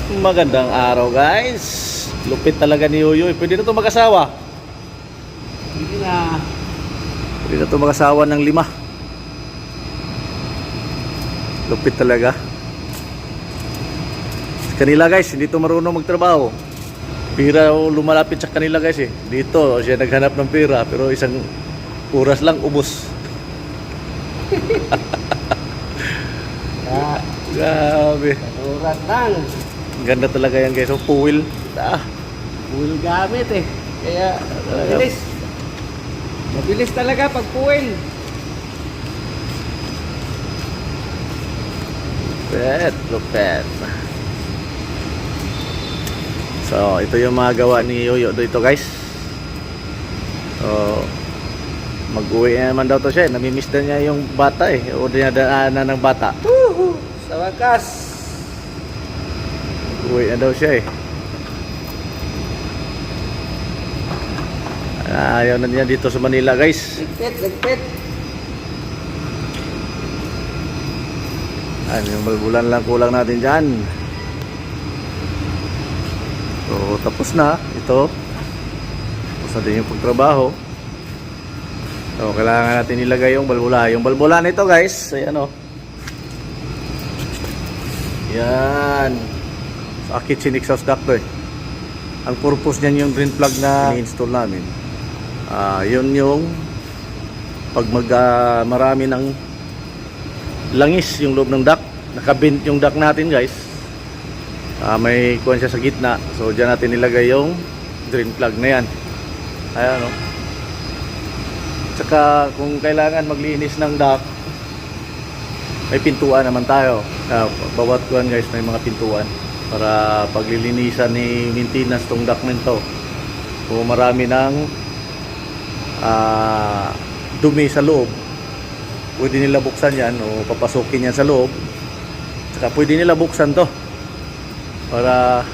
Magandang araw guys. Lupit talaga ni Yoyoy. Pwede na ito mag-asawa. Hindi na. Pwede na ito mag-asawa ng 5. Lupit talaga. Kanila guys, hindi ito marunong magtrabaho. Pira o lumalapit sa kanila guys eh. Dito siya naghanap ng pira, pero isang oras lang ubos. Grabe. Oras lang. Ganda talaga yan guys. So, puwil. Full gamit eh. Kaya mabilis. Mabilis talaga pag full. Lupet. So, ito yung mga gawa ni Yoyo dito guys. So, mag-uwi naman daw to siya. Namimiss na niya yung bata eh. O dinadaanan ng bata. Sa wakas. Uwi na daw siya eh. Ayaw na niya dito sa Manila guys. Ligpit. Ano yung balbulan lang kulang natin dyan. So tapos na ito. Tapos na din yung pagtrabaho. So kailangan natin ilagay yung balbula. Yung balbula nito guys ay ano, yan, sa kitchen exhaust duct to eh. Ang purpose niyan yung drain plug na i-install namin. Yun yung pag marami ng langis yung loob ng duct, nakabent yung duct natin guys. May kuwan siya sa gitna. So diyan natin ilagay yung drain plug na yan. Ayan o. Tsaka kung kailangan maglinis ng duct, may pintuan naman tayo. Bawat kuwan guys may mga pintuan para paglilinisan ni maintenance tong duct nito. Kung marami ng dumi sa loob, pwede nila buksan yan o papasukin yan sa loob. Tsaka pwede nila buksan to para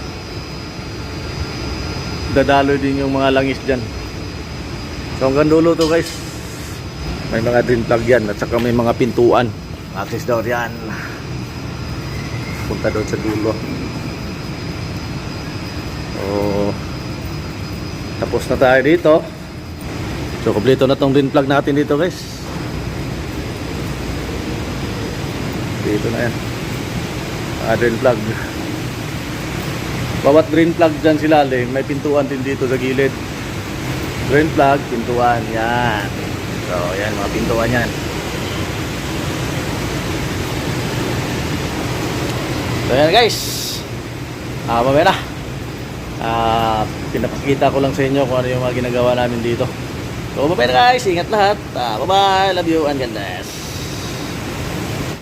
dadaloy din yung mga langis dyan. So hanggang dulo to guys, may mga drain plug yan at saka may mga pintuan. Access door yan, punta doon sa dulo. So tapos na tayo dito. So kompleto na tong drain plug natin dito guys. Dito na yan, drain plug. Bawat drain plug dyan sila may pintuan din dito sa gilid. Drain plug, pintuan, yan. So yan, mga pintuan yan. So yan guys, mamaya na. Pinapakita ko lang sa inyo kung ano yung mga ginagawa namin dito. So mamaya na guys, ingat lahat. Bye bye, love you and God bless.